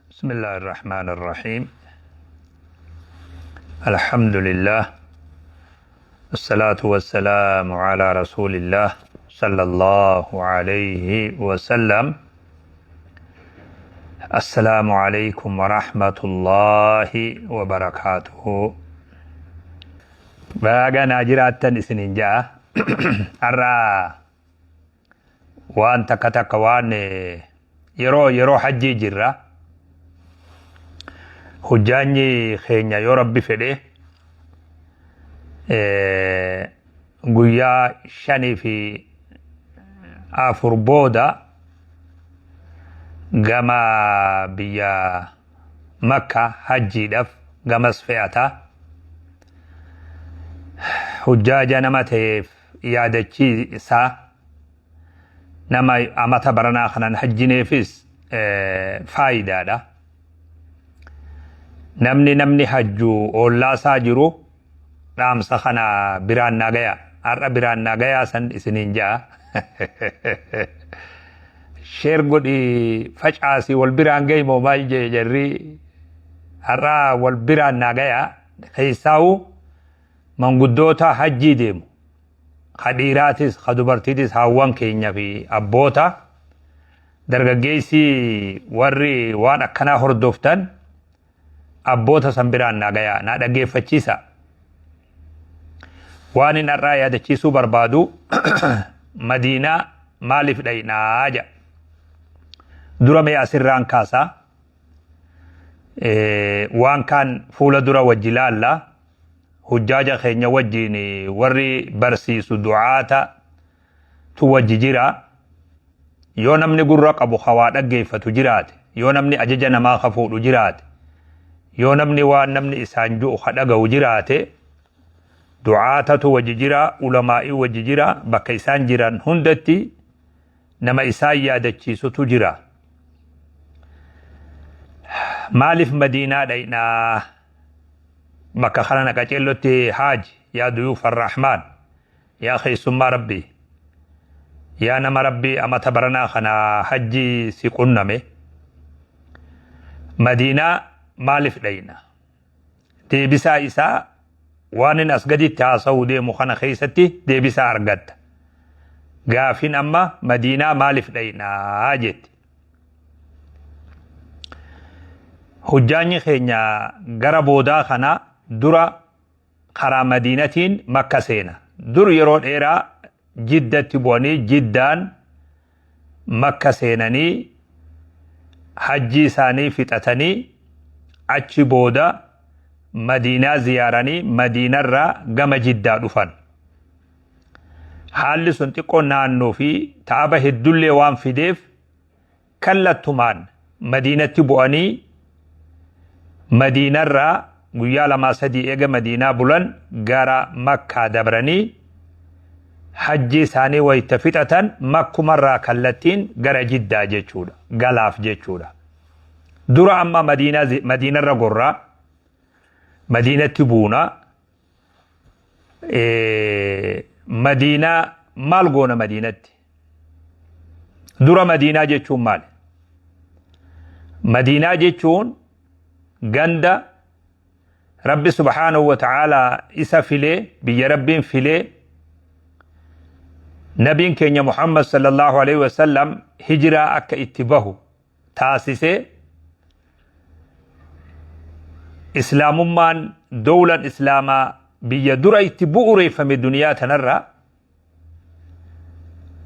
بسم الله الرحمن الرحيم. الحمد لله، الصلاة والسلام على رسول الله صلى الله عليه وسلم. السلام عليكم ورحمة الله وبركاته. باقا ناجرات سنين جاء أرى وان تكتك وان يرو حجي جرة hujjaanyi keenya yoo rabbi fedhe guyyaa 5 fi 4 booda gama biyya Makka hajjiidhaaf gamas fe'ata. Hujjaaja nama ta'eef yaadachiisa nama amata baranaa kanan hajjineefis faayidaadha. namni hajju ollaasaa jiru dhaamsa kana biraan nagaya har'a biraan nagaya san isiniin jaa sheer godhi facaasi wal biraan gaymoo maal jee jarri har'a wal biraan nagaya keessaa'u manguddoota hajjii deemu kadhiiraatis kadubartiitis haawwan keenya fi abboota dargaggeessi warri waan akkanaa hordoftan abboota san biraan nagaya na dhageeffachiisa. waan in irraa yaadachiisuu barbaadu Madiinaa maaliif dhaynaa ja dura mee asirraan kaasa waan kan fuula dura wajji laalla hujjaaja keenya wajjiin warri barsiisu du'aata tu wajji jira. yoo namni gurra qabu hawaa dhageeffatu jiraate, yoo namni ajaja namaa kafuudhu jiraate, yoo namni waan namni isaan ju'u kadhaga'u jiraate du'aatatu wajji jira, ulamaa'ii wajji jira, bakka isaan jiran hundatti nama isaan yaadachiisutu jira. maaliif Madiinaa dhaynaa bakka kana naqaceellotti haaji yaa duyuuf arrahmaan yaa keessummaa rabbii yaa nama rabbii amata baranaa kana hajji si qunname Madiinaa maaliif dhayna deebisaa isaa waan in as gaditti haasa'uu deemu kana keessatti deebisaa argatta. gaafin amma Madiinaa maaliif dhaynaa jetti. hujjaanyi keenya gara boodaa kana dura karaa Madiinatiin Makka seena. dur yeroo dheeraa jiddatti bu'anii jiddaan Makka seenanii hajjii isaanii fixatanii achi booda Madiinaa ziyaaranii Madiinarraa gama jiddaa dhufan. haalli sun xiqqoo naannoo fi taaba heddullee waan fideef kallattumaan Madiinatti bu'anii Madiinarraa guyyaa 2-3 eega Madiinaa bulan gara Makkaa dabranii hajjii isaanii wayita fixatan Makkumarraa kallattiin gara jiddaa jechuudha, galaaf jechuudha. dura amma Madiinarra gorraa Madiinatti buuna. Madiinaa maal goona Madiinatti? dura Madiinaa jechuun maali? Madiinaa jechuun ganda Rabbi subhaanahu wa ta'aalaa isa filee, biyya Rabbiin filee, nabiin keenya Muhammad sallallahu alaihi wasallam hijiraa akka itti bahu taasisee islaamummaan dawlan islaamaa biyya dura itti bu'uureeffame duniyaa tanarra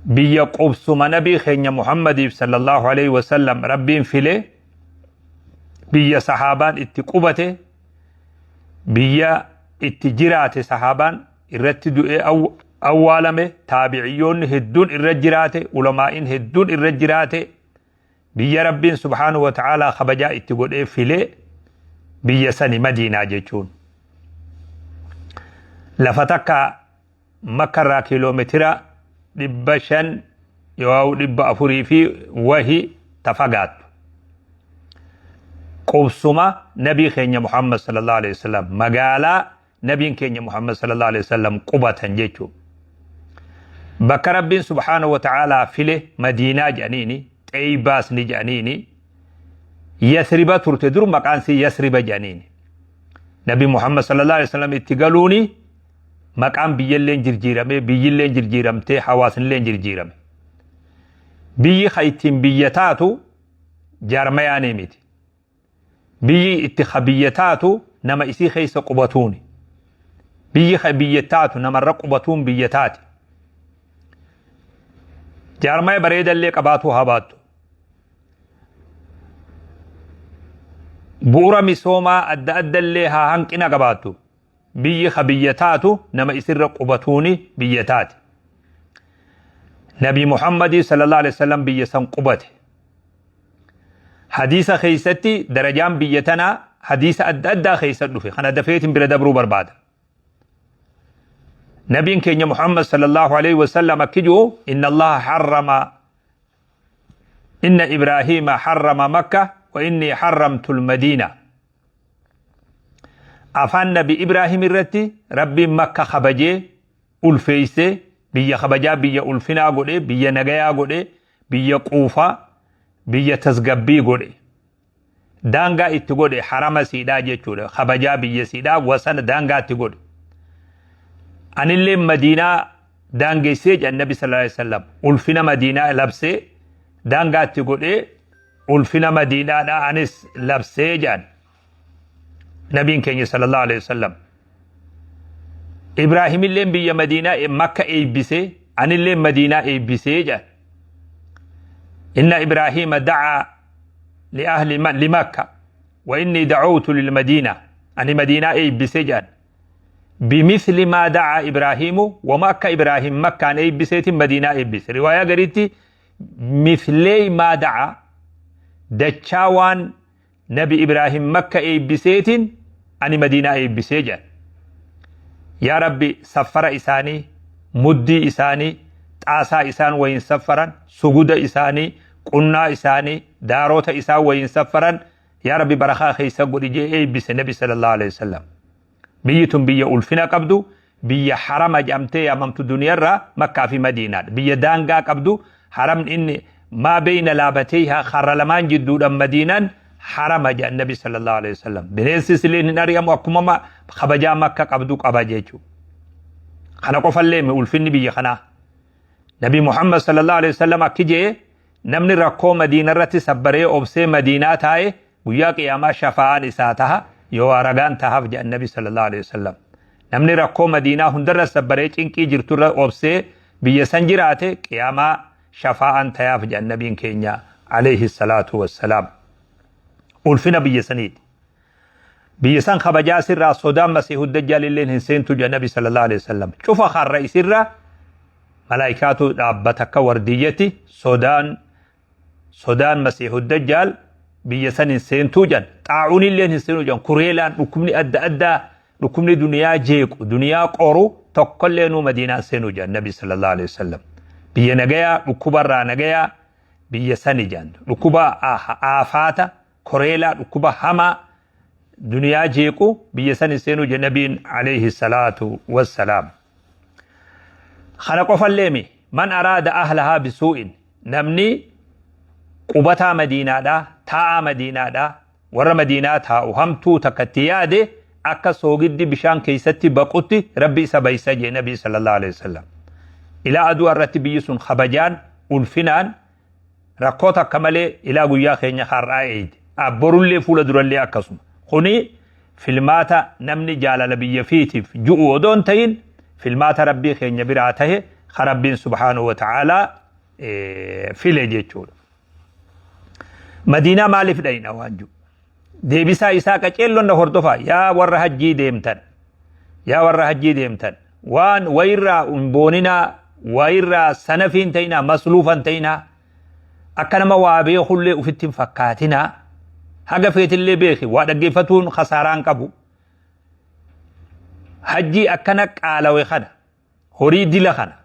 biyya qubsuma nabii keenya Muhammadiif sallallahu alaihi wasallam rabbiin filee, biyya sahaabaan itti qubate, biyya itti jiraate sahaabaan irratti du'ee awwaalame, taabi'iyyoonni hedduun irra jiraate, ulamaa'in hedduun irra jiraate, biyya rabbiin subhaanahu wa ta'aalaa kabajaa itti godhee filee biyya sani Madiinaa jechuun. lafa takka Makkarraa kiiloomeetira 500 yoo 400 fi wahi tafagaatu. qubsuma nabii keenya Muhammad sallallahu alaihi wasallam magaalaa nabiin keenya Muhammad sallallahu alaihi wasallam qubatan jechuudha. bakka rabbiin subhaanahu wa ta'aalaa file Madiinaa jedhaniini, Xeeybaas ni jedhaniini, يثرب ترت در مكان سي يثرب جانين نبي محمد صلى الله عليه وسلم اتقالوني مكان بيلين جرجيرمي بيلين جرجيرمتي حواس لين جرجيرمي بي خيتين بيتاتو جارمياني ميتي بي اتخبيتاتو نما اسي خيس قبطوني بي خبيتاتو نما رقبتون بيتاتي جارمي بريد اللي قباتو هاباتو بورا مسوما أدى اللي ها هنكنا قباتو بي خبيتاتو نما اسي رقبتوني بيتاتي نبي محمد صلى الله عليه وسلم بيسان قبته حديث خيستي درجان بيتنا حديث أدى خيست في خنا دفيت بلا دبرو برباد نبي كين محمد صلى الله عليه وسلم كجو إن الله حرم إن إبراهيم حرم مكة وإني حرمت المدينة أفن نبي إبراهيم الرتي ربي مكة خبجي ألفيسي بيا خبجا بيا ألفنا قولي بيا نغيا قولي بيا قوفا بيا تزغبي قولي دانغا اتو قولي حرم سيدا جيچو خبجا بيا سيدا وسن دانغا اتو قولي أن اللي مدينة دانغي سيج النبي صلى الله عليه وسلم ألفنا مدينة لبسي دانغا اتو قولي ألفنا مدينة أنس لبسي جان نبي كيني صلى الله عليه وسلم إبراهيم اللي بيا مدينة مكة إيبسي عن اللي مدينة إيبسي جان إن إبراهيم دعا لأهل لمكة وإني دعوت للمدينة عن مدينة إيبسي جان بمثل ما دعا إبراهيم ومكة إبراهيم مكة عن إيبسي مدينة إيبسي رواية قريتي مثلي ما دعا دچاوان نبي إبراهيم مكة إيبسي عن مدينة إيبسي جان يا ربي سفر إساني مدي إساني تاسا إسان وين سفران سجود إساني قلنا إساني داروت إسان وين سفران يا ربي برخا خيسا قريجي أي بس النبي صلى الله عليه وسلم بيتم بي ألفنا قبدو بي حرم جامتي أمامت الدنيا را مكة في مدينة بي دانقا قبدو حرم إن ما بين لابتيها خر لمان جدودا مدينة حرم جاء النبي صلى الله عليه وسلم بنيس سلين نريم وكمما خبجا مكة قبدو قباجيچو خنا قفل مي ألفني بي خنا نبي محمد صلى الله عليه وسلم كجي نمني ركو مدينة رتي سبري أبسي مدينة تاي ويا قياما شفاعة إساتها يو أرغان تهاف جاء النبي صلى الله عليه وسلم نمني ركو مدينة هندر سبري چنكي جرتر أبسي بي سنجراتي قياما شفاعة تهاف جاء النبي كينيا عليه الصلاة والسلام ألفنا بي سنيد بي سن خبجا سر صدام مسيح الدجال اللي هنسين تجا النبي صلى الله عليه وسلم شوف خار رئيس الرّ ملائكاتو دابتك ورديتي سودان مسيح الدجال بيسن سنتو جن طاعون اللي سنتو جن كوريلان ركمني أدى ركمني دنيا جيكو دنيا قورو تقلنو مدينة سنتو جن النبي صلى الله عليه وسلم بي نجايا ركوبا نجايا بيسن جن ركوبا آفاتا كوريلا ركوبا هما دنيا جيكو بيسن سنتو جن النبي عليه الصلاة والسلام خلق فلمي من أراد أهلها بسوء نمني قبتا مدينة دا تاء مدينة دا ور مدينة تاء همتو تكتيادي أكا سوغد بشان كيستي بقوتي ربي سبيسجي نبي صلى الله عليه وسلم إلى أدو الرتبيس خبجان ألفنان ركوتا كمالي إلى قويا خيني خرائد أبرو اللي فول در اللي أكسم خوني فيلماتا نمني جالال بيفيتي جؤو دون تين فيلمات ربي خيني براته خربين سبحانه وتعالى في لجيتشور مدينة مالف دينا وانجو دي بيسا إساكا چيلون نهردفا يا ور حجي ديمتن يا ور حجي ديمتن وان ويرا انبوننا ويرا سنفين تينا مسلوفا تينا أكنما وابي خلي أفتن فكاتنا حقا فيت اللي بيخي وادقفتون خساران قبو حجي أكنك على ويخنا هوري دي لخنا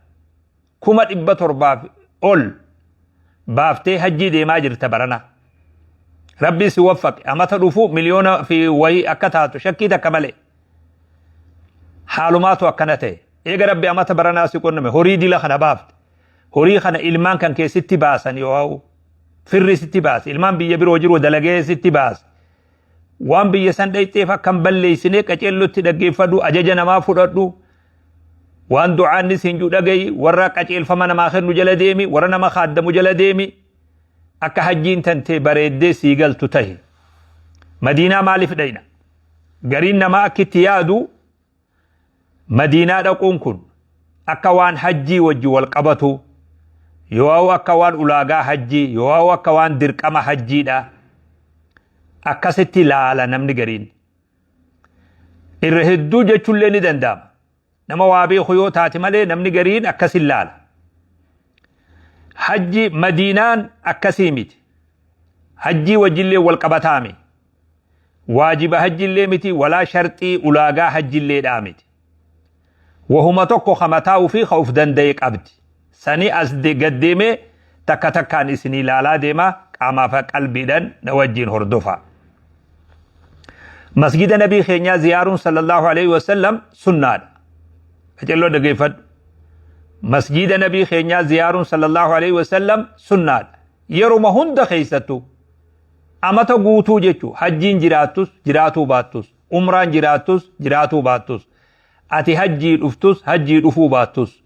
كما إبتر باف أول بافتي حجي دي ما جرت برنا ربي سيوفق أما تدفو مليون في وي أكتاتو شكيتا كمالي حالماتو أكنته إيقا ربي أما تبرنا سيكون نمي هوري دي لخنا بافت هوري خنا إلمان كان كي ستي باسن يوهو firri sitti baase ilmaan biyya biroo jiru dalagee sitti baase waan biyya san dhayxeef akkam balleessinee qaceellotti dhaggeeffadhu ajaja namaa fudhadhu waan du'aanni siinjuu dhagayi warra qaceelfama namaa kennu jala deemi warra nama kaaddamu jala deemi akka hajjiin tantee bareeddee sii galtu tahi madiinaa maaliif dhayna gariin namaa akkitti yaadu madiinaa dhaquun kun akka waan hajjii wajji wal qabatu yoo akka waan ulaagaa hajjii yoo akka waan dirqama hajjiidha akkasitti laala namni gariin irra hedduu jechuullee ni danda'ama nama waa beeku yoo taate malee namni gariin akkasin laala hajji madiinaan akkasii miti hajjii wajjillee wal qabataami waajiba hajjillee miti walaa sharxii ulaagaa hajjilleedhaa miti wahuma tokko kamataa fi khawf danda'e qabdi sani as gaddeeme takka takkaan isinii laalaa deema qaamaa fi qalbiidhaan na wajjiin hordofa masjida nabii keenyaa ziyaaruun sallallahu alaihi wasallam sunnaadha qacello dhageeffadhu masjida nabii keenyaa ziyaaruun sallallahu alaihi wasallam sunnaadha yeruma hunda keessattu amata guutuu jechuu hajjiin jiraattus jiraatuu baattus umraan jiraattus jiraatuu baattus ati hajjii dhuftus hajjii dhufuu baattus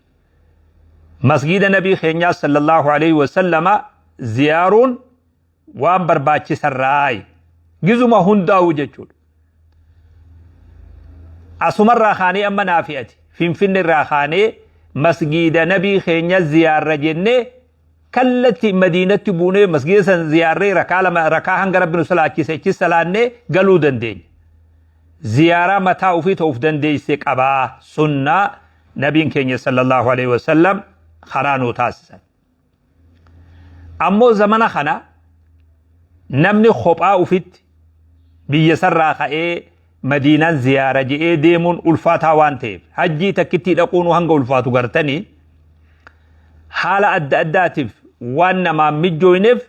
masjida nabii keenyaa sallallahu alaihi wasallama ziyaaruun waan barbaachisarraay gizuma hundaa'u jechuudha asumarraa kaanee amma naafi'ati finfinne irraa kaanee masjida nabii keenya ziyaarra jennee kallatti madiinatti buunee masjida san ziyaarree rakaa hanga rabbi nu salaachise achi salaannee galuu dandeenya ziyaaraa mataa ofii ta'uuf dandeeyse qabaa sunnaa nabiin keenya sallallahu alaihi wasallam karaa nuu taasisan ammoo zamana kana namni kophaa ufitti biyya sarraa ka'ee madiinaan ziyaara je'ee deemuun ulfaataa waan ta'eef hajjii takkitti dhaquun hanga ulfaatu gartanii haala adda addaatiif waan namaan mijjooyneef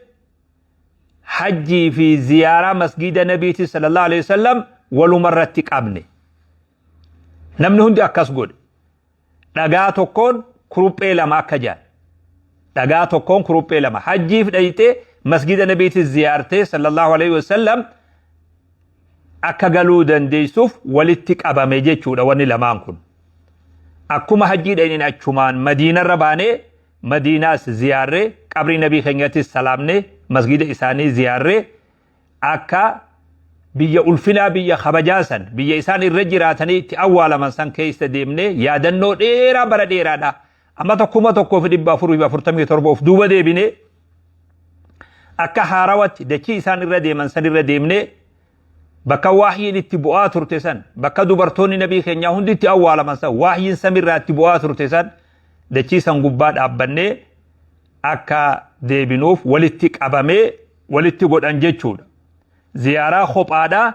hajjii fi ziyaaraa masjida nabiiti sallallahu alaihi wasallam walumarratti qabne namni hundi akkas godhe dhagaa tokkoon kuruphee lama akka jaan dhagaa tokkoon kuruphee lama hajjiif dhayxee masjida nabiiti ziyaartee sallallahu alaihi wasallam akka galuu dandeessuuf walitti qabame jechuudha wanni lamaan kun akkuma hajjii dhaynin achumaan madiinarra baanee madiinaas ziyaarree qabrii nabii keenyattis salaamnee masjida isaanii ziyaarree akka biyya ulfinaa biyya kabajaasan biyya isaan irra jiraatanii itti awwaalaman san keessa deemnee yaadannoo dheeraa bara dheeraadha amma 1447 of duuba deebinee akka haarawatti dachii isaan irra deeman san irra deemnee bakka waahyiin itti bu'aa turte san bakka dubartoonni nabii keenyaa hundi itti awwaalaman san waahyiin samirraa itti bu'aa turte san dachii san gubbaa dhaabbannee akka deebinuuf walitti qabamee walitti godhan jechuudha ziyaaraa kophaadhaa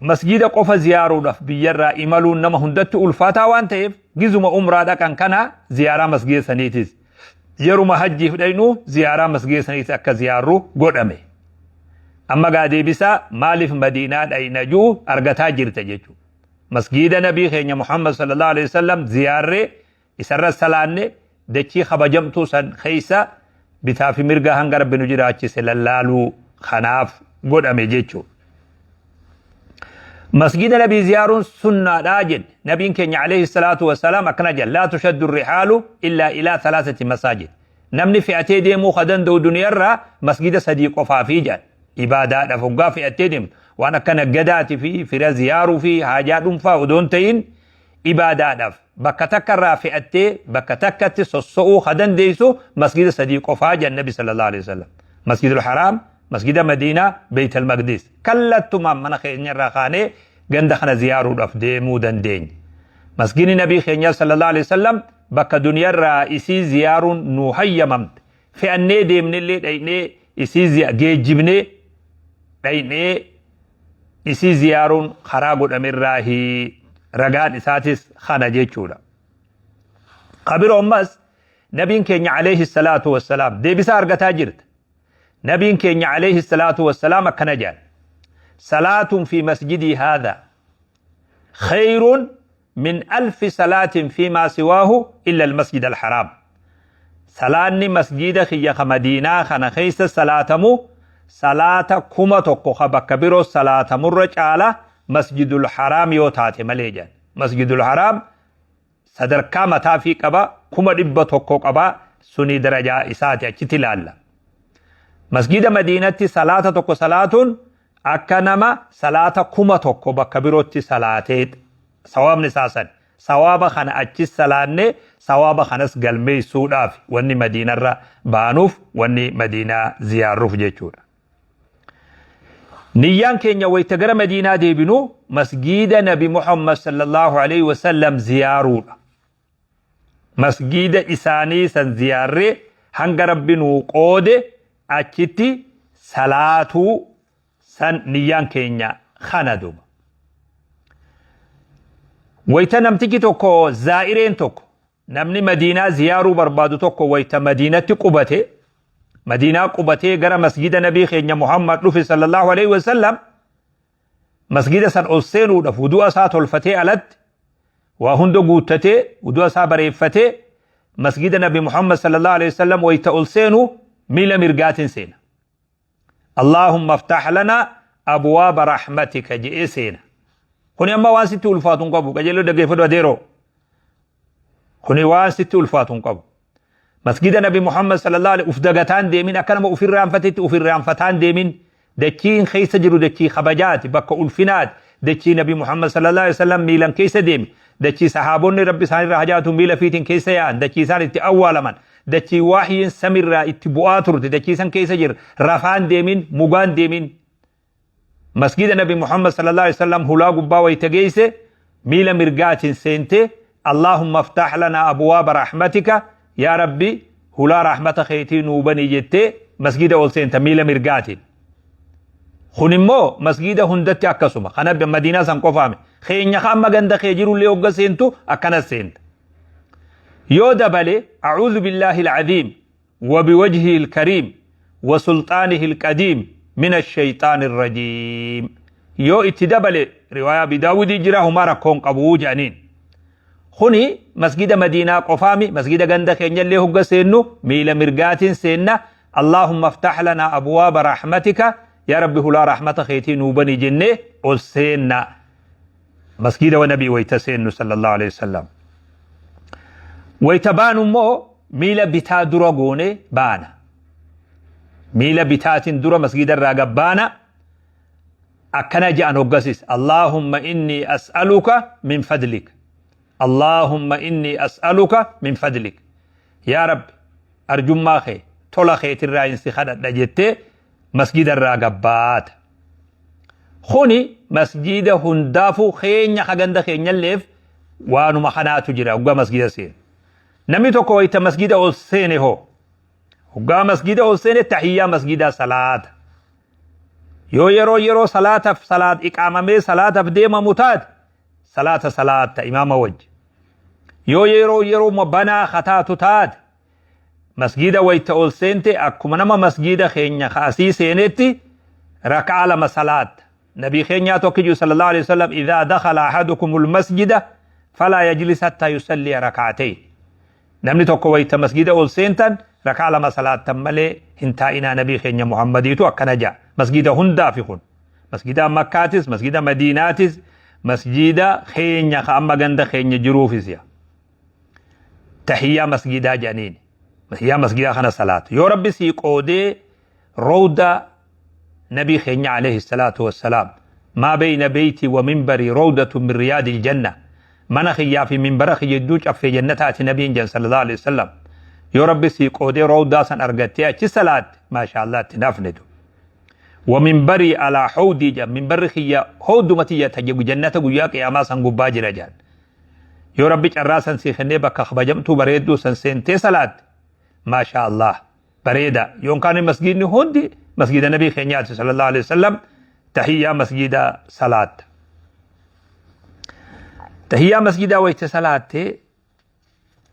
masjida qofa ziyaaruudhaaf biyyarraa imaluun nama hundatti ulfaataa waan ta'eef gizuma umraa dhaqan kana ziyaaraa masjida saniitis yeruma hajjiif dhaynu ziyaaraa masjida saniitis akka ziyaarru godhame amma gaa deebisaa maaliif madiinaa dhaynajuu argataa jirta jechuudha masjida nabii keenya muhammad sallallahu alaihi wasallam ziyaarree isarra salaanne dachii kabajamtuu san keessa bitaa fi mirga hanga rabbi nu jiraachise lallaaluu kanaaf godhame jechuudha مسجد نبي زيار سنة راجل نبي كenya عليه الصلاة والسلام أكنا جل لا تشد الرحال إلا إلى 3 مساجد نمني في أتيدي مو خدن دو دنيا را مسجد صديق وفافي جل إبادات فوقا في أتيدم وأنا كان قدات في زيار في حاجات فا ودونتين إبادات بكتك في أتي بكتك تسوء خدن ديسو مسجد صديق وفاجا النبي صلى الله عليه وسلم مسجد الحرام مسجد مدينة بيت المقدس كلتما من خينيا راخاني غندخنا زيارو دف ديمو دندين مسجد النبي خينيا صلى الله عليه وسلم بك دنيا رئيسي زيار نوحيممت في أني ديمن اللي ديني إسي جيجبني ديني إسي زيار خراغو دمير راهي رغان إساتيس خانا جيچودا قبر أمس نبي كينيا عليه الصلاة والسلام دي بسا أرغتا جرت نبي كينيا عليه الصلاة والسلام كنجان صلاة في مسجدي هذا خير من 1000 صلاة فيما سواه إلا المسجد الحرام salaanni masjida kiyya ka Madiinaa kana keessa salaatamu salaata 1,000 ka bakka biroo salaatamurra caala masjidul haraam yoo taate malee jedhan. Masjidul haraam sadarkaa mataa fi qaba 100,000 qaba suni darajaa isaati achitti ilaalla. Masjida Madiinatti salaata tokko salaatuun akka nama salaata 1,000 bakka birootti salaatee sawaabni isaasan sawaaba kana achis salaanne sawaaba kanas galmeessuudhaaf wanni Madiinarra baanuuf wanni Madiinaa ziyaaruuf jechuudha. Niyyaan keenya wayita gara Madiinaa deebinu masjida Nabi Muhammad sallallahu alaihi wasallam ziyaaruudha. Masjida isaanii san ziyaarree hanga Rabbi nuu qoode achitti salaatuu san niyyaan keenya kana duuba. Wayita namtichi tokko zaa'ireen tokko namni Madiinaa ziyaaruu barbaadu tokko wayita Madiinatti qubate Madiinaa qubatee gara masjida Nabii keenya Muhammad dhufe sallallahu alaihi wasallam masjida san ol seenuudhaaf wudu'a isaa tolfatee alatti waa hunda guuttatee wudu'a isaa bareeffatee masjida Nabii Muhammad sallallahu alaihi wasallam wayita ol seenu miila mirgaatiin seena. Allahumma aftah lana abwaaba rahmatika je'ee seena. Kuni amma waan sitti ulfaatuun qabu qajeeloo dhaggeeffadhu adeeroo. Kuni waan sitti ulfaatuun qabu. Masjida Nabi Muhammad sallallahu alaihi ufdagataan deemin akka nama ufirraanfatetti ufirraanfataan deemin dachiin keessa jiru dachii kabajaati bakka ulfinaati dachii Nabi Muhammad sallallahu alaihi wasallam miilan keessa deemi dachii sahaabonni Rabbi isaanirraa hajaatu miila fiitiin keessa yaa'an dachii isaan itti awwaalaman dachii waahyiin samirraa itti bu'aa turte dachii san keessa jira rafaan deemin mugaan deemin. Masjida Nabi Muhammad sallallahu alaihi wasallam hulaa gubbaa wayita geesse miila mirgaatiin seente Allahumma aftah lana abwaaba rahmatika yaa Rabbi hulaa rahmata keetii nuu bani jettee masjida ol seenta miila mirgaatiin. Kun immoo masjida hundatti akkasuma kana Madiinaa san qofaame keenya amma ganda kee jirullee hogga seentu akkana seenta. Yoo dabale a'uudhu billahi al-azim wa biwajhihi al-karim wa sultaanihi al-qadiim من الشيطان الرجيم يو اتدبل رواية بداودي جرا هما ركون قبو جانين خوني مسجد مدينة قفامي مسجد غندق ينجل هو سينو ميل مرقات سينا اللهم افتح لنا أبواب رحمتك يا رب هلا رحمة خيتي نوبني جنة والسينا مسجد ونبي ويتسينو صلى الله عليه وسلم ويتبانو مو ميل بتا درغوني بانا ميلا بتاتين درا مسجد الراقبانا أكنا جاءن هقسيس اللهم إني أسألك من فضلك اللهم إني أسألك من فضلك يا رب أرجو ما خي تولا خيت الرائن سيخادة دجت مسجد الراقبات خوني مسجد هندافو خين يخاقند خين يلف وانو مخاناتو جرا وقا مسجد سين نمي توكو ويتا مسجد أول سيني هو وقا مسجد أول سنة تحية مسجد صلاة يو يرو صلاة إقامة صلاة بديمة متاد صلاة إمام وجه يو يرو مبنى خطات تاد مسجد ويت أول سنة أكما نما مسجد خينيا خاسي سنتي ركع لما صلاة نبي خينيا توكيجو صلى الله عليه وسلم إذا دخل أحدكم المسجد فلا يجلس حتى يصلي ركعتين نمني توكو ويت مسجد أول سنة ركع لما صلاة تملي هنتائنا نبي خينيا محمديتو أكنا جاء مسجد هندا في خون مسجد مكاتس مسجد مديناتس مسجد خينيا خاما غند خينيا جروفيسيا تحية مسجد جانين تحية مسجد خنا صلاة يا ربي سيقودي روضة نبي خينيا عليه الصلاة والسلام ما بين بيتي ومنبري روضة من رياض الجنة من خيا في منبر خيجوج في جنة نبي جن صلى الله عليه وسلم يا ربي سيقودي روضة سن أرغتيا چي صلاة ما شاء الله تنافندو ومنبري على حودي جا منبر خيا حود متي تجو جنة غيا قياما سن غبا جرجان يا ربي چراسن سيخني بك خبجمتو بريدو سن سنتي صلاة ما شاء الله بريدا يوم كان مسجد هوندي مسجد النبي خينيات صلى الله عليه وسلم تحية مسجد صلاة تحية مسجد ويت صلاة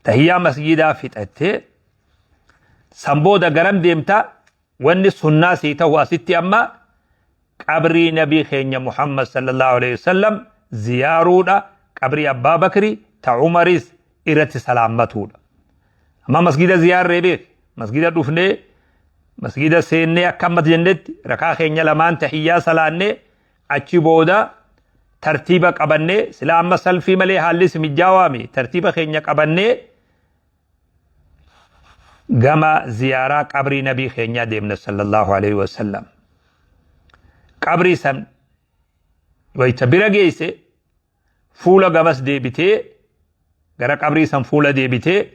تحية مسجد فتأتي سنبودا غرم ديمتا واني سنة سيتا واسيتي أما قبري نبي خينيا محمد صلى الله عليه وسلم زيارودا قبري أبا بكري تا عمريس إرتي سلامتودا أما مسجد زيارة بيك مسجد دفنة مسجد سينة أكمل جنت ركا خينيا لمان تحيا سلانة أشي بودا ترتيبك أبنة سلام مسل في ملي حالس مجاوامي ترتيب خينيا أبنة جما زيارة قبر نبي خينيا ديمنا صلى الله عليه وسلم قبر سن ويتبرا جيسي فولا جمس ديبتي غرا قبر سن فولا ديبتي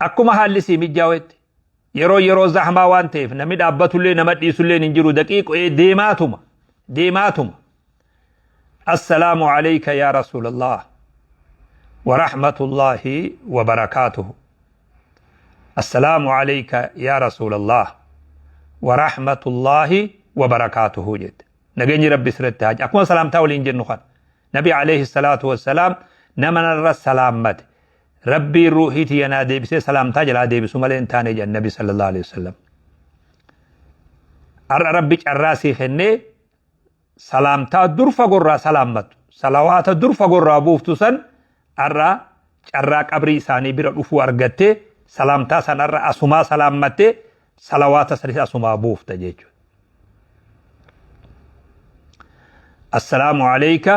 أكما حالسي مجاوت yeroo zahmaa waan ta'eef namni dhaabbatullee nama dhiisullee hin jiru daqiiqoo deemaatuma assalaamu alayka yaa rasuulallah wa rahmatullahi wa barakaatuhu assalaamu alayka yaa rasuulallah wa rahmatullahi wa barakaatuhu jette nageenyi rabbi sirratti haja akkuma salaamtaa waliin jennu kan nabi alayhi salaatu wassalaam nama narra salaammate ربي روحي تينا ديبسي سلام تاج لا ديبسو مالين تاني جن النبي صلى الله عليه وسلم ربي الراسي خني سلام تا درفا قرى سلامت صلوات درفا قرى بوفتسن الرا قبري ساني بير رفو ارغتي سلام تا سن الرا اسما سلامتي صلوات سري اسما بوفت جيجو السلام عليك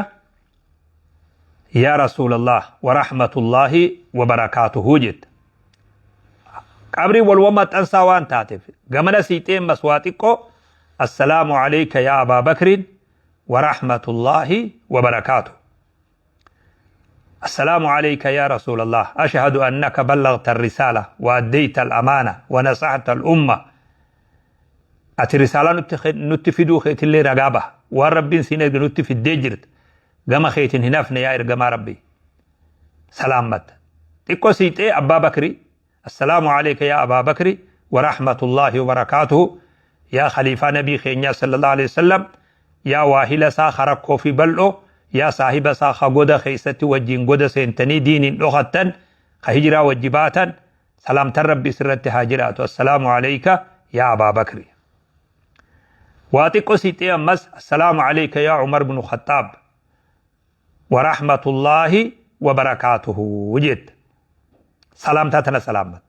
يا رسول الله ورحمة الله وبركاته جد قبري والوما تنسى وان تاتف قمنا سيتين مسواتكو السلام عليك يا أبا بكر ورحمة الله وبركاته السلام عليك يا رسول الله أشهد أنك بلغت الرسالة وأديت الأمانة ونصحت الأمة أتي رسالة نتفدو خيت اللي رقابة والرب سينة نتفد ديجرت قام خيتين هنافنا يا إرقام ربي سلامت تكو سيتي أبا بكري السلام عليك يا أبا بكري ورحمة الله وبركاته يا خليفة نبي خينيا صلى الله عليه وسلم يا واهل ساخر كوفي بلو يا صاحب ساخ قد خيستي وجين قد سينتني دين لغة خهجرة وجباتا سلامت ربي سرت هاجرات والسلام عليك يا أبا بكري واتكو سيتي أمس السلام عليك يا عمر بن الخطاب ورحمة الله وبركاته وجد سلامتنا سلامت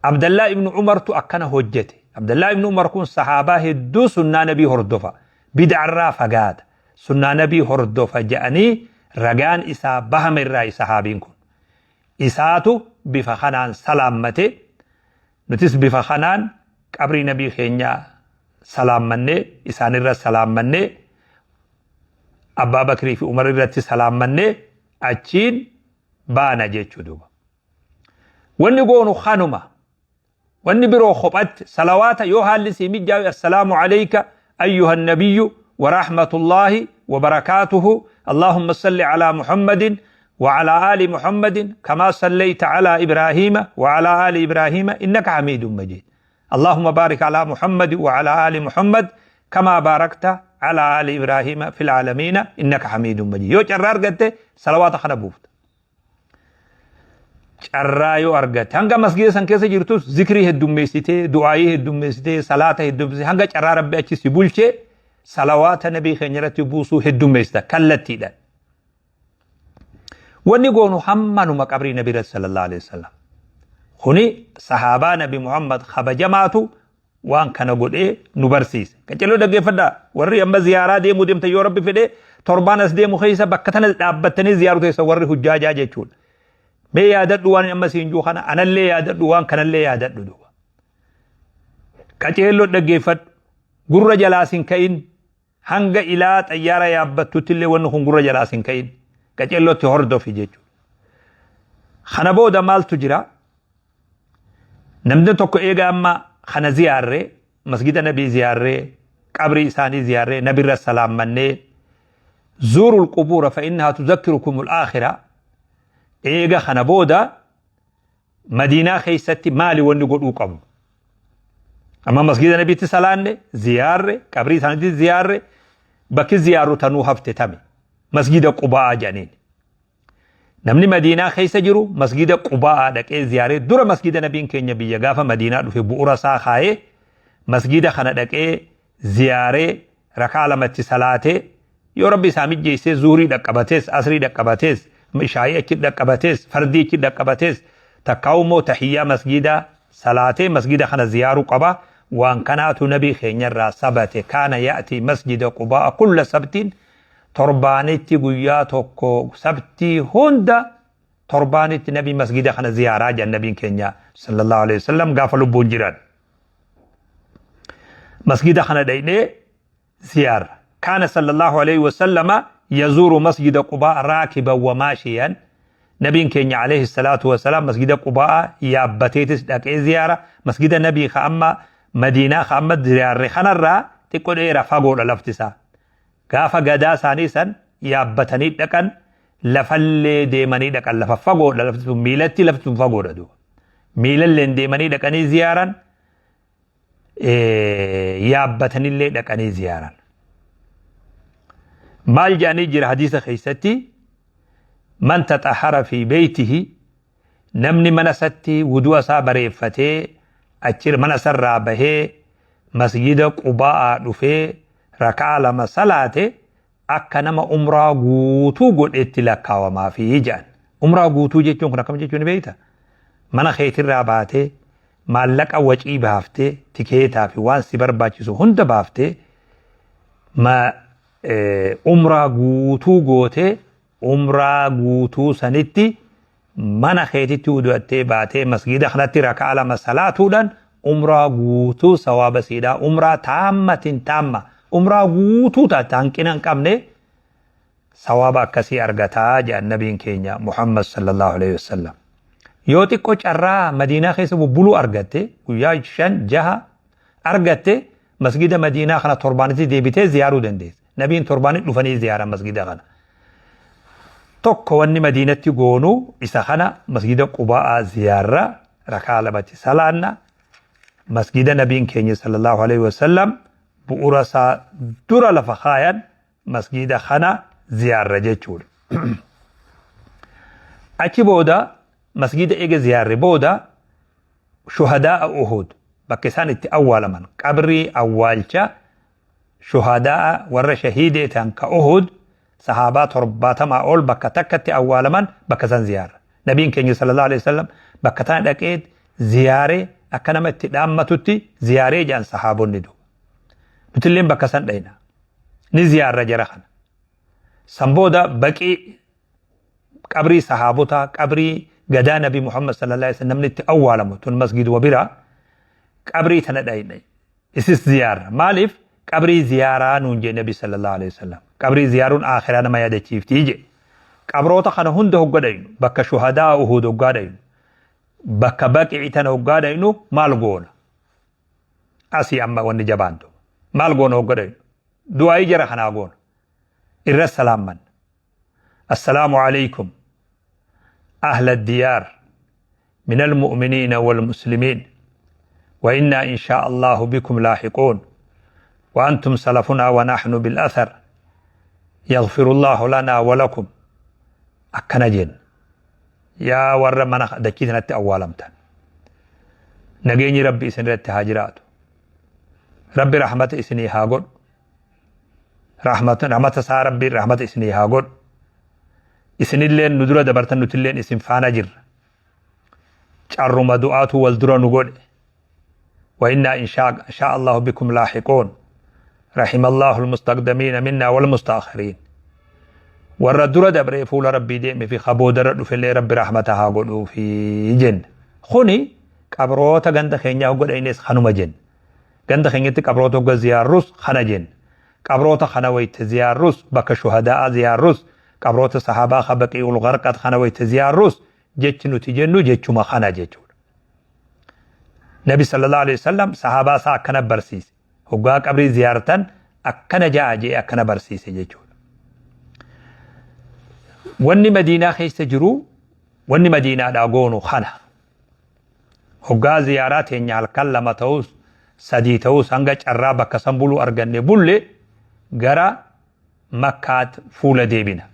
عبد الله ابن عمر تأكنا هجتي عبد الله ابن عمر كون صحابه هدو سنة نبي هردوفا بدع الرافة قاد سنة نبي هردوفا جأني رقان إسا بهم الرأي صحابين كون إساتو بفخنان سلامتي نتس بفخنان قبر نبي خينيا سلام مني إسان الرأي سلام مني أبا بكر في عمر الرأي سلام مني أجين بانا جيتشو دوبا ونقونو خانوما ونبرو خبت صلوات يوها اللي مجاوي السلام عليك أيها النبي ورحمة الله وبركاته اللهم صل على محمد وعلى آل محمد كما صليت على إبراهيم وعلى آل إبراهيم إنك حميد مجيد اللهم بارك على محمد وعلى آل محمد كما باركت على آل إبراهيم في العالمين إنك حميد مجيد يو جرار قلت صلوات خنبوفت carraayoo argate hanga masgida san keessa jirtus zikrii heddummeessitee du'aayii heddummeessitee salaata heddummeessitee hanga carraa rabbi achi si bulchee salawaata nabii keenya irratti buusuu heddummeessita kallattiidhaan. Wanni goonu hammanuma qabrii nabii irratti sallallahu alaihi wasallam. Kuni sahaabaa nabi Muhammad kabajamaatu waan kana godhee nu barsiise. Qaceloo dhaggeeffadhaa warri amma ziyaaraa deemuu deemta yoo rabbi fedhee torbaan as deemu keessa bakka tana dhaabbattanii ziyaaru teessa warri hujjaajaa jechuudha. Mee yaadadhu waan amma siin juu kana anallee yaadadhu waan kanallee yaadadhu duuba. Qaceelloo dhaggeeffadhu gurra jalaa sin ka'in hanga ilaa xayyaara yaabbattutti illee wanni kun gurra jalaa sin ka'in qaceellootti hordofi jechuudha. Kana booda maaltu jira? Namni tokko eega amma kana ziyaarree masgida nabii ziyaarree qabrii isaanii ziyaarree nabirra salaammannee zuurul qubuura fa innahaa tuzakkirukumul aakhira. Eega kana booda Madiinaa keessatti maali wanni godhuu qabu? Amma masgida nabiitti salaanne ziyaarre qabrii isaaniitti ziyaarre bakki ziyaaru tanuu hafte tame masgida Qubaa jedhaniin. Namni Madiinaa keessa jiru masgida Qubaa dhaqee ziyaaree dura masgida nabiin keenya biyya gaafa Madiinaa dhufe bu'uura isaa kaayee masgida kana dhaqee ziyaaree rakaa lamatti salaatee yoo rabbi isaa mijjeessee zuurii dhaqqabatees asrii dhaqqabatees ishaayi achi dhaqqabates fardii achi dhaqqabates takkaa'ummoo tahiyyaa masgida salaatee masgida kana ziyaaruu qaba waan kanaatu nabii keenyarraa sabate kaana ya'tii masjida qubaa kulla sabtiin torbaanitti guyyaa tokko sabtii hunda torbaanitti nabii masgida kana ziyaaraa jedhan nabiin keenya sallallahu alaihi wasallam gaafa lubbuun jiran masgida kana dhaynee ziyaara kaana sallallahu alaihi wasallama يزور مسجد قباء راكبا وماشيا نبي كينيا عليه الصلاة والسلام مسجد قباء يابتيتس داكي زيارة مسجد النبي خاما مدينة خاما زيارة خنرا تقول ايه رفاقو للفتسا غافا قدا سانيسا يابتني دكان لفل ديماني دكان لفاقو للفتسا ميلتي لفتسا فاقو ردو ميلل ديماني دكاني زيارا يابتني اللي دكاني زيارا مال جاني جرى حديث خيستي من تطهر في بيته نمني منستي ودو صابر فتي أجر منسر رابه مسجد قباء دفه ركع لما صلاته أكنما عمره غوتو قد اتلقى وما فيه جان عمره غوتو جيتون كنا كم جيتون بيتا من خيت الراباته مالك وجهي بافته تكيتا في وان سبر باچسو هند بافته ما umraa guutuu goote umraa guutuu sanitti mana keetitti udu'attee baatee masgida kanatti rakaa lama salaatuudhaan umraa guutuu sawaaba siidhaa umraa taammatin taamma umraa guutuu taate hanqina hin qabne sawaaba akkasii argataa jedhan nabiin keenya Muhammad sallallahu alaihi wasallam yoo xiqqoo carraa madiinaa keessa bubbuluu argatte guyyaa 5-6 argatte masgida madiinaa kana torbaanitti deebitee ziyaaruu dandeessa نبيين ترباني دفني زيارة مسجد غنا توك وني مدينة غونو إسخنا مسجد قباء زيارة ركع لبتي سلانا مسجد نبيين كيني صلى الله عليه وسلم بورسا دورا لفخايا مسجد خنا زيارة جيتشول أكي بودا مسجد إيجا زيارة بودا شهداء أحد بكسان أول من قبري أولشا شهداء ور شهيدة كأحد صحابات رباتما أول بكتكت أول من بكسان زيارة نبي كيني صلى الله عليه وسلم بكتان أكيد زيارة أكنمت دامتوتي زيارة جان صحابون ندو نتلين بكسان دينا نزيارة جرخان سنبودا بكي قبري صحابوتا قبري غدا نبي محمد صلى الله عليه وسلم نت أول متون مسجد وبرا قبري تنداينا اسس زيارة مالف قبري زيارة نونجي نبي صلى الله عليه وسلم قبري زيارون آخران ما يدچيف تيجي قبروتا خانا هنده هقودين بك شهداء أهود هقودين بك بقعتنا هقودين مالغون أسي أما ونجبانتو مالغون هقودين دعاي جرى خانا هقون إرى السلام من السلام عليكم أهل الديار من المؤمنين والمسلمين وإنا إن شاء الله بكم لاحقون وأنتم سلفنا ونحن بالأثر يغفر الله لنا ولكم أكنجين يا ور من دكيتنا أولمتن نجيني ربي إسن رت هاجرات ربي رحمة إسني هاجر رحمة سا ربي رحمة إسني هاجر إسن اللين ندرة دبرتن نتلين اسم فانجر شر مدعات والدرة نقول وإنا إن شاء الله بكم لاحقون رحم الله المستقدمين منا والمستأخرين والردرة دبر فول ربي ديم في خبودر في اللي ربي رحمتها قلوا في جن خوني قبروتا غند خينيا قد اينس خنوم جن غند خينيت قبروتا قد زيار روس خنا جن قبروتا خنويت زيار روس بك شهداء زيار روس قبروتا صحابة خبقي والغرقات خنويت زيار روس جيتشنو تجنو جيتشما خنا جيتشو نبي صلى الله عليه وسلم صحابة سا كنا برسيس هقا قبري زيارتن أكنا جاء أكنا برسيس جيتشو واني مدينة خيس جرو واني مدينة داغونو خانا هقا زيارات ينيال كلمة توس سدي توس هنگا چرابا كسنبولو أرغن بولي غرا مكات فول ديبنا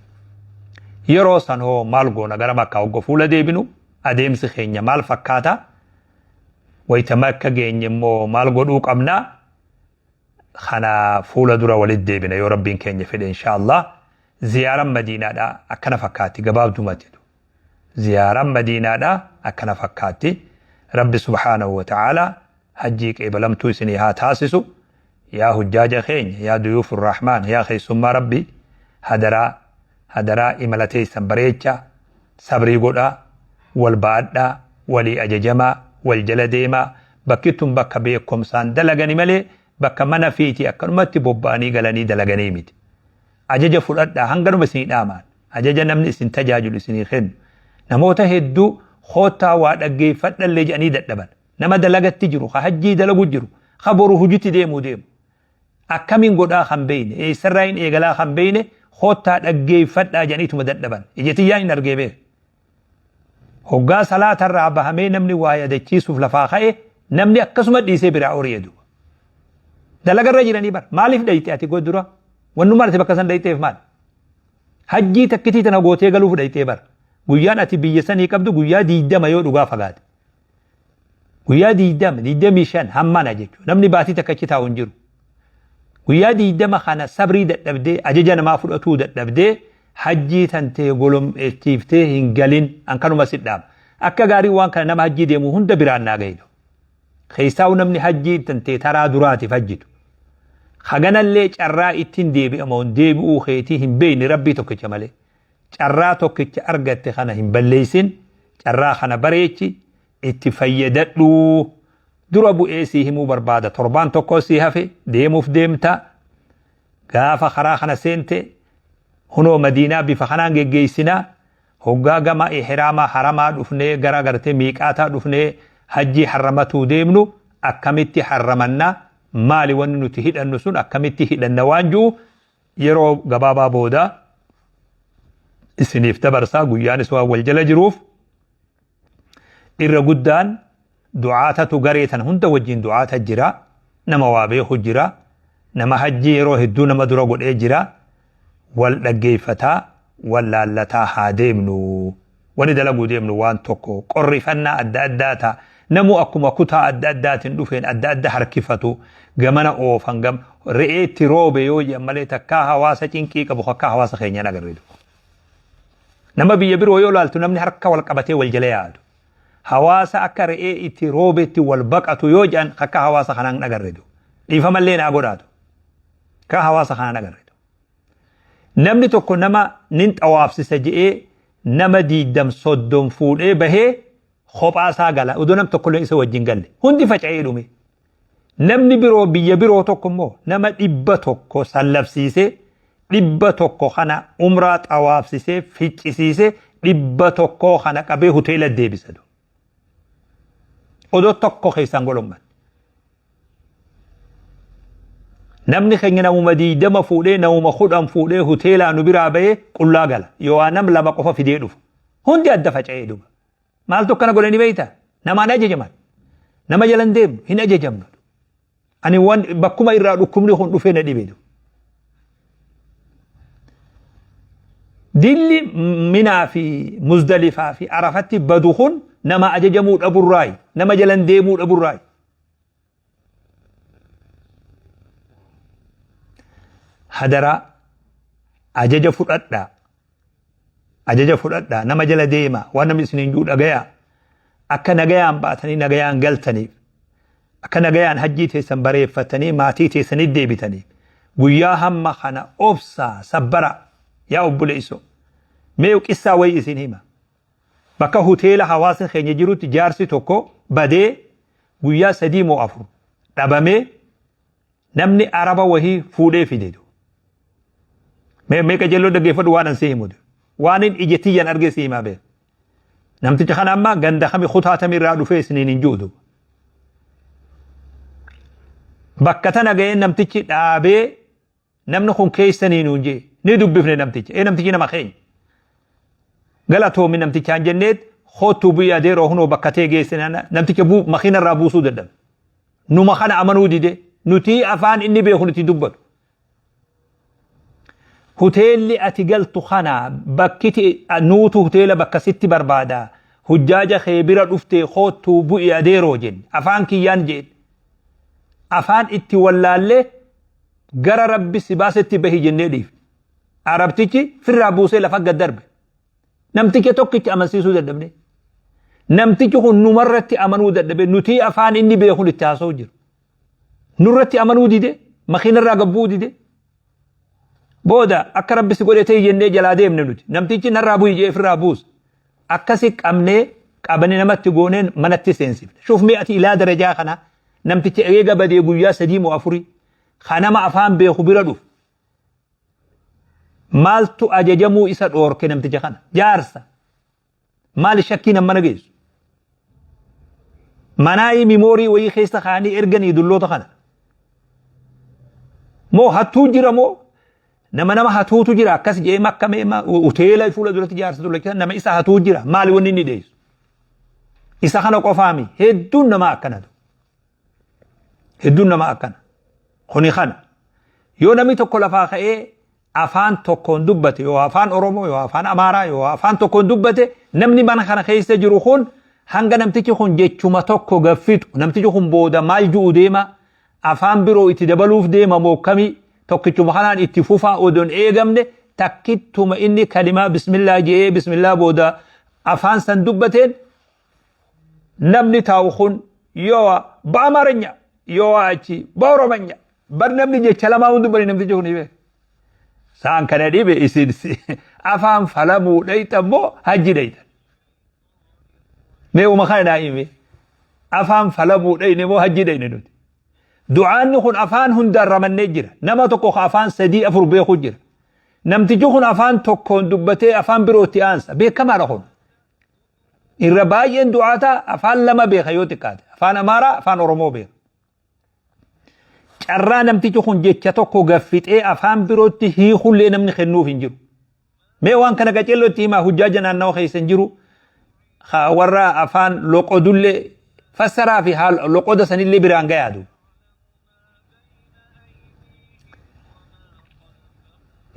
يرو سنهو مالغونا غرا مكا هقا فول ديبنو أديم سخينيا مال فكاتا ويتمكا جيني مو مالغو دوك أمنا خنا فول درا ولد ديبنا يو ربين كينيا فيد إن شاء الله زيارة مدينة دا أكنا فكاتي قباب دومتدو زيارة مدينة دا أكنا فكاتي رب سبحانه وتعالى حجيك إبلمتو سنيها تاسسو يا حجاج خين يا ضيوف الرحمن يا خي ثم ربي هدرا إملتي سنبريتشا صبري قدا والبعد ولي أججما والجلديما بكتم بك بيكم سان دلغني ملي بك منا فيتي أكنمتي بوباني غلاني دلغني ميت أجج فرد هنگرو مسين آمان أجج نمني سن تجاجل سني خن نموتا هدو خوتا وادقي فتن اللي جاني دبن نما دلغت تجرو خحجي دلغو جرو خبرو هجتي ديمو ديم أكمين قدا خنبين إي سرين إيقلا خنبين خوتا دقي فتن جاني تمددبن إجتي ياين أرقي بيه هوغا صلاة الرابع همي نمني وايا دچيسوف لفاقه نمني أكسمت ديسي برا أوريدو دلغر رجلني بر مالف دايتي أتي قد درا ونو مرتي بكسن دايتي فمال حجي تكتي تنغوتي غلوف دايتي بر گویان أتي بيساني قبدو گویا ديدم يو دغا فقاد گویا ديدم شان همان أجيچو نمني باتي تكتي تاون جرو گویا ديدم خانا صبري دبدي أججان ما فرأتو دبدي حجي تنتي قولم اتيفتي هنگلين انكانو مسجد دام اكا غاري وان كان نما حجي ديمو هند بران ناغيدو خيساو نمني حجي تنتي ترى دراتي فجتو خغنا اللي چرا اتين ديبي امون ديبي او خيتي هم بين ربي توكچ مالي چرا توكچ ارغت خنا هم بليسين چرا خنا بريچي اتفيددو دربو ايسي همو برباده تربان توكوسي هفي ديمو فديمتا غافا خرا خنا سنتي هنو مدينة بفخنان جيسنا هوغا غما إحراما حرما دفنه غرا غرتي ميقاتا دفنه حجي حرمتو ديمنو أكمتي حرمنا مالي وننو تهيد النسون أكمتي هيد النوانجو يرو غبابا بودا السنيف تبرسا قيان سوا والجل جروف إر قدان دعاتا تغريتا هند وجين دعاتا جرا نما وابيه جرا نما حجي يرو هدو نما درو قد جرا والدقيفتا واللالتا هاديمنو وندلقو ديمنو وان توكو قرفنا أداتا نمو أكما كتا أدات ندفين أداد حركفتو غمنا أوفان غم رئيتي روبي يوجي أماليتا كاها واسا چنكي كبخوا كاها واسا خينينا قردو نما بيبرو يولالتو نمني حركة والقبتي والجليادو هواسا أكا رئيتي روبيتي والبقاتو يوجان كاها واسا خنان نقردو إيفا ملينا أقوداتو كاها واسا خنان نقردو namni tokko nama nin xawaafsisa je'ee nama diidam soddom fuudhee bahee kophaasaa gala odoo nam tokkolleen isa wajjin galle hundi faca'ee dhume namni biroo biyya biroo tokko immoo nama 100 sallabsiisee 100 kana umraa xawaafsisee ficcisiisee 100 kana qabee hoteela deebisadu odoo tokko keessan golomman namni keenya namuma diidama fuudhee namuma kudhan fuudhee hoteelaa nu biraa bahee qullaa gala yoo nam lama qofa fidee dhufu hundi adda faca'ee dhufa maaltu akkana godhanii beeyta namaan ajajaman nama jalan deemu hin ajajamnu ani waan bakkuma irraa dhukkubni kun dhufee na dhibeedu dilli minaa fi muzdalifaa fi arafatti badu kun nama ajajamuu dhaburraayi nama jalan deemuu dhaburraayi hadara ajaja fudhadha nama jala deema waan namni isiniin juu dhagaya akka nagayaan baatanii nagayaan galtaniif akka nagayaan hajjii teessan bareeffatanii maatii teessaniif deebitaniif guyyaa hamma kana obsaa sabbara yaa obboleessoo mee qissaa wayii isin hima bakka hoteela hawaasa keenya jirutti jaarsi tokko badee guyyaa 3 moo 4 dhabamee namni araba wahii fuudhee fideedu mee qajeeloo dhaggeeffadhu waan ansi himuudha waan ijatiyyan argee si himaa beeku namticha kana amma ganda kami khutaatamii irraa dhufee isiniin hin juudu bakka tana ga'ee namtichi dhaabee namni kun keessanii nuun jee ni dubbifne namticha namtichi nama keenya galatoomi namtichaan jenneet khootu biyya deeroo hunoo bakka tee geessinana namticha makiina irraa buusuu dadhabe numa kana amanuu dide nuti afaan inni beeku nuti dubbatu hoteelli ati galtu kana bakkiti nuutu hoteela bakka sitti barbaada hujjaaja kheebira dhuftee khootu biyya deeroo jenne afaan kiyyaan jeen afaan itti wallaalle gara rabbi si baasetti bahi jennee dhiif arabtichi firraa buusee lafa gad darbe namticha tokkichi amansiisuu dadhabne namtichi kun numarratti amanuu dadhabe nuti afaan inni beekun itti haasa'u jiru nurratti amanuu dide makiinarraa gabbuu dide booda akka rabbi si godhe ta'e jennee jalaa deemne nuti namtichi narraa bu'ii jee firraa buus akkasi qabnee qabanii namatti gooneen manatti seensifne shuf mi'ati ilaa darajaa kana namtichi eega badee guyyaa 3 moo 4 kanama afaan beeku bira dhufu maaltu ajajamuu isa dhoorke namticha kana jaarsa maal shakkii nama nageessu manaayi mimoorii wayii keessa kaanii erganii dulloota kana moo hattuu jira moo nama hatuutu jira akkas jee makka meema hoteela fuula duratti jaarsa dullachisa nama isa hatuu jira maali wanni inni deessu isa kana qofaami hedduun nama akkanatu hedduun nama akkana kuni kana yoo namni tokko lafaa ka'ee afaan tokkoon dubbate yoo afaan oromoo yoo afaan amaaraa yoo afaan tokkoon dubbate namni mana kana keessa jiru kun hanga namtichi kun jechuma tokko gaffitu namtichi kun booda maal ju'u deema afaan biroo itti dabaluuf deema moo kamii tokkichuma kanaan itti fufaa odoon eegamne takkittuma inni kalimaa bismillah jee bismillah booda afaan san dubbateen namni taa'u kun yoo ba'amaranya yoo achi ba'oromanya bar namni jecha lamaa hundi bari namtichi kun hibe saan kana dhibe isin afaan falamuu dhayta moo hajji dhayta mee uma kana daa'ime afaan falamuu dhayne moo hajji dhayne nuti du'aanni kun afaan hundaan ramannee jira nama tokko afaan 3 4 beeku jira namtichi kun afaan tokkoon dubbatee afaan birootti aansa beekamaadha kun irra baay'een du'aata afaan 2 beeka yoo xiqqaate afaan amaaraa afaan oromoo beeka carraa namtichi kun jecha tokko gaffixee afaan birootti hiikullee namni kennuuf hin jiru mee waan kana qaceellootti himaa hujjaaja naannawa keessa hin jiru warra afaan loqodullee fassaraa fi loqoda sanillee biraan gayaadu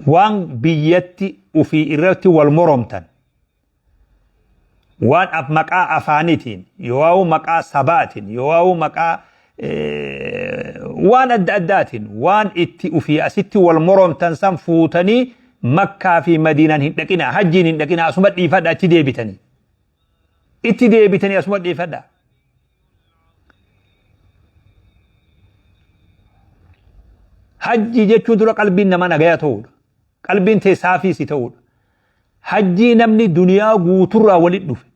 waan biyyatti ufii irratti wal moromtan waan maqaa afaanitiin yoo maqaa sabaatiin yoo maqaa waan adda addaatiin waan itti ufii asitti wal moromtan san fuutanii makkaa fi madiinaan hin dhaqina hajjiin hin dhaqina asuma dhiifadha itti deebitanii asuma dhiifadha hajji jechuun dura qalbiin nama nagaya ta'uudha qalbiin tee saafii si ta'uudha hajjii namni duniyaa guuturraa walitti dhufe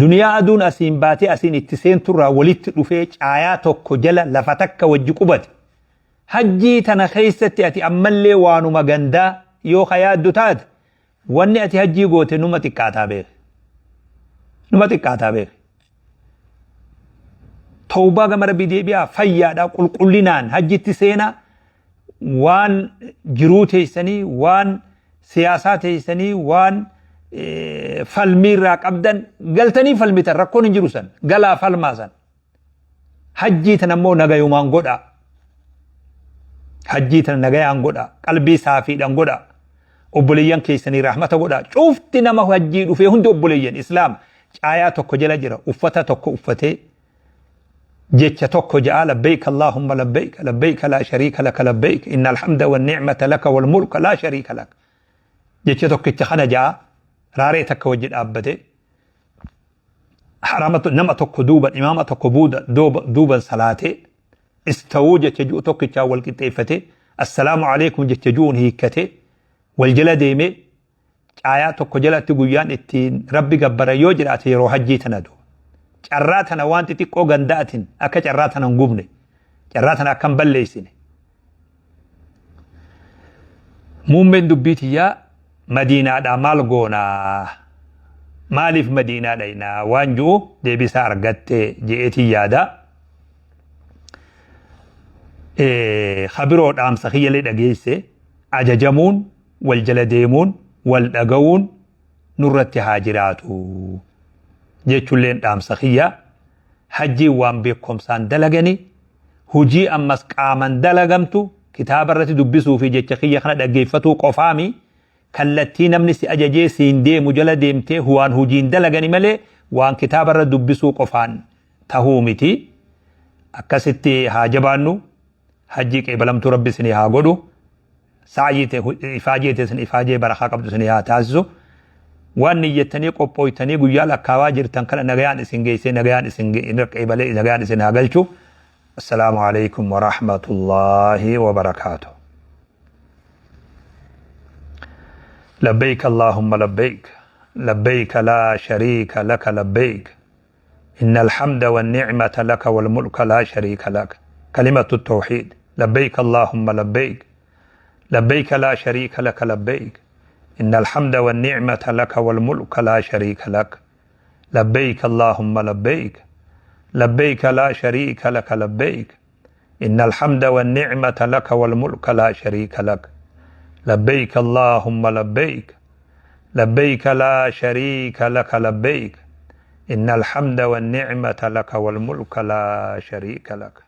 duniyaa aduun asiin baatee asiin itti seenturraa walitti dhufee caayaa tokko jala lafa takka wajji qubate hajjii tana keessatti ati ammallee waanuma gandaa yoo yaaddu taate wanni ati hajjii goote numa xiqqaataa beeke tawbaa gama rabbii deebi'aa fayyaadhaa qulqullinaan hajjitti seenaa waan jiruu teessanii waan siyaasaa teessanii waan falmiirraa qabdan galtanii falmitan rakkoon hin jiru san galaa falmaa san hajjii tan ammoo nagayumaan godhaa hajjii tan nagayaan godhaa qalbii saafiidhaan godhaa obboleeyyan keessanii rahmata godhaa cufti nama hajjii dhufee hundi obboleeyyan islaam caayaa tokko jala jira uffata tokko uffatee jecha tokko ja'a labbayk allahumma labbayk la sharika lak labbayk innal hamda wan ni'mata lak wal mulka la sharika lak jecha tokkicha kana ja'a raaree takka wajji dhaabbate haramatu nama tokko duuban imaama tokko duuban salaatee istawuu jecha ju'u tokkichaa wal qixxeeffate assalaamu alaykum jecha ju'uun hiikkate wal jala deeme caayaa tokko jalatti guyyaan ittiin rabbi gabbara yoo jiraate yeroo hajjii tana du carraa tana waan xixiqqoo ganda'atin akka carraa tana hin gubne carraa tana akka hin balleessine muummeen dubbiitiyyaa madiinaadhaa maal goonaa maaliif madiinaa dhaynaa waan ju'u deebisaa argatte je'eetii yaada khabiroo dhaamsa kiyyalee dhageesse ajajamuun wal jala deemuun wal dhaga'uun nurratti haa jiraatu jechuulleen dhaamsa kiyya hajjii waan beekumsaan dalagani hujii ammas qaaman dalagamtu kitaaba irratti dubbisuu fi jecha kiyya kana dhaggeeffatuu qofaami kallattii namni si ajajee siin deemu jala deemtee waan hujiin dalagani malee waan kitaaba irra dubbisuu qofaan tahuu miti akkasitti haa jabaannu hajjii qeebalamtuu rabbi isinii haa godhu سعيته إفاجيته سن إفاجي برخا قبض سنها تازو وان نيتني قبويتني قويا لكواجر تنكر نغيان إسنجيسي نغيان إسنجي إنرق إبالي نغيان إسنهاقلشو السلام عليكم ورحمة الله وبركاته لبيك اللهم لبيك لبيك لا شريك لك لبيك إن الحمد والنعمة لك والملك لا شريك لك كلمة التوحيد لبيك اللهم لبيك لبيك لا شريك لك لبيك إن الحمد والنعمة لك والملك لا شريك لك لبيك اللهم لبيك لبيك لا شريك لك لبيك إن الحمد والنعمة لك والملك لا شريك لك لبيك اللهم لبيك لبيك لا شريك لك لبيك إن الحمد والنعمة لك والملك لا شريك لك